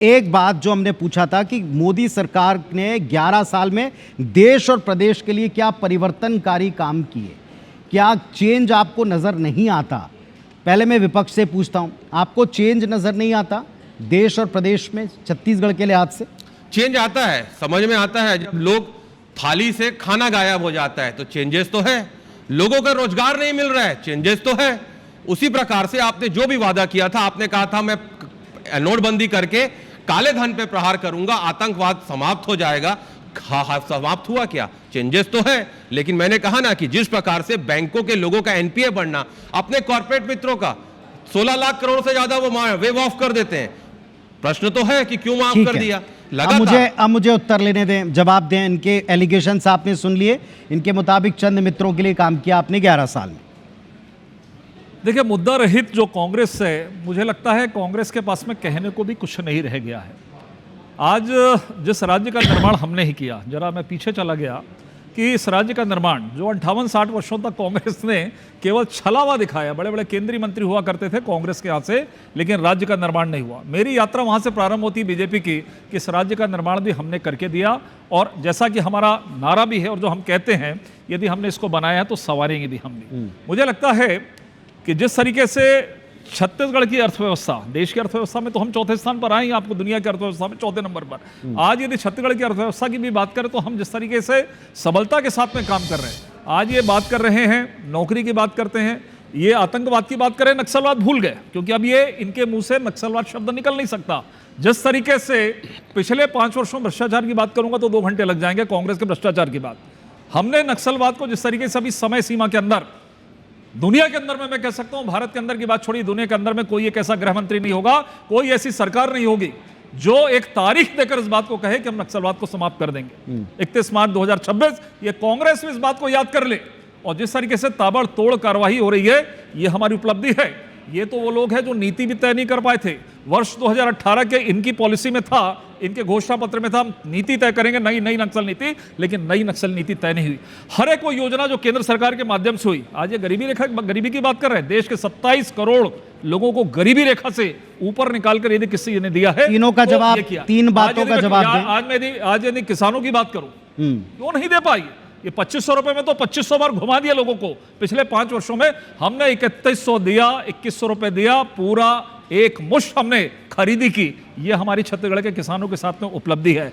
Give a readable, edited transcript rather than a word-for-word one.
एक बात जो हमने पूछा था कि मोदी सरकार ने 11 साल में देश और प्रदेश के लिए क्या परिवर्तनकारी काम किए, क्या चेंज आपको नज़र नहीं आता? पहले मैं विपक्ष से पूछता हूं, आपको चेंज नज़र नहीं आता देश और प्रदेश में छत्तीसगढ़ के लिहाज से? चेंज आता है, समझ में आता है। जब लोग थाली से खाना गायब हो जाता है तो चेंजेस तो है। लोगों का रोजगार नहीं मिल रहा है, चेंजेस तो है। उसी प्रकार से आपने जो भी वादा किया था, आपने कहा था मैं नोटबंदी करके काले धन पे प्रहार करूंगा, आतंकवाद समाप्त हो जाएगा। समाप्त हुआ क्या? चेंजेस तो है। लेकिन मैंने कहा ना कि जिस प्रकार से बैंकों के लोगों का एनपीए बढ़ना, अपने कॉर्पोरेट मित्रों का 16 लाख करोड़ से ज्यादा वो वेव ऑफ कर देते हैं। प्रश्न तो है कि क्यों माफ कर दिया। अब मुझे उत्तर लेने दें, जवाब दें। इनके एलिगेशंस आपने सुन लिए। इनके मुताबिक चंद मित्रों के लिए काम किया आपने 11 साल में। देखिए, मुद्दा रहित जो कांग्रेस है, मुझे लगता है कांग्रेस के पास में कहने को भी कुछ नहीं रह गया है। आज जिस राज्य का निर्माण हमने ही किया, जरा मैं पीछे चला गया कि इस राज्य का निर्माण जो 58-60 वर्षों तक कांग्रेस ने केवल छलावा दिखाया, बड़े बड़े केंद्रीय मंत्री हुआ करते थे कांग्रेस के यहाँ से, लेकिन राज्य का निर्माण नहीं हुआ। मेरी यात्रा वहाँ से प्रारंभ होती बीजेपी की कि इस राज्य का निर्माण भी हमने करके दिया, और जैसा कि हमारा नारा भी है और जो हम कहते हैं, यदि हमने इसको बनाया है तो संवारेंगे भी हम भी। मुझे लगता है कि जिस तरीके से छत्तीसगढ़ की अर्थव्यवस्था, देश की अर्थव्यवस्था में तो हम चौथे स्थान पर आए हैं, आपको दुनिया की अर्थव्यवस्था में चौथे नंबर पर। आज यदि छत्तीसगढ़ की अर्थव्यवस्था की भी बात करें तो हम जिस तरीके से सबलता के साथ में काम कर रहे हैं, आज ये बात कर रहे हैं, नौकरी की बात करते हैं, ये आतंकवाद की बात करें, नक्सलवाद भूल गए, क्योंकि अब ये इनके मुंह से नक्सलवाद शब्द निकल नहीं सकता। जिस तरीके से पिछले 5 वर्षों भ्रष्टाचार की बात करूंगा तो 2 घंटे लग जाएंगे कांग्रेस के भ्रष्टाचार की बात। हमने नक्सलवाद को जिस तरीके से अभी समय सीमा के अंदर, दुनिया के अंदर में मैं कह सकता हूं, भारत के अंदर की बात छोड़िए, दुनिया के अंदर में कोई एक ऐसा गृह मंत्री नहीं होगा, कोई ऐसी सरकार नहीं होगी जो एक तारीख देकर इस बात को कहे कि हम नक्सलवाद को समाप्त कर देंगे 31 मार्च 2026। ये कांग्रेस भी इस बात को याद कर ले। और जिस तरीके से ताबड़तोड़ कार्रवाई हो रही है, ये हमारी उपलब्धि है। ये तो वो लोग हैं जो नीति भी तय नहीं कर पाए थे। वर्ष 2018 के इनकी पॉलिसी में था, इनके घोषणा पत्र में था, नीति तय करेंगे, नई नक्सल नीति, लेकिन नई नक्सल नीति तय नहीं हुई। हर एक वो योजना जो केंद्र सरकार के माध्यम से हुई, आज ये गरीबी की बात कर रहे हैं, देश के 27 करोड़ लोगों को गरीबी रेखा से ऊपर निकालकर यदि किसी ने दिया है, तीनों का जवाब, 3 बातों का जवाब आज यदि किसानों की बात करूं, क्यों नहीं दे पाई? ये 2500 रुपए में तो 2500 बार घुमा दिया लोगों को। पिछले 5 वर्षों में हमने 3100 दिया, 2100 रुपए दिया, पूरा एक मुश्त हमने खरीदी की। ये हमारी छत्तीसगढ़ के किसानों के साथ में उपलब्धि है।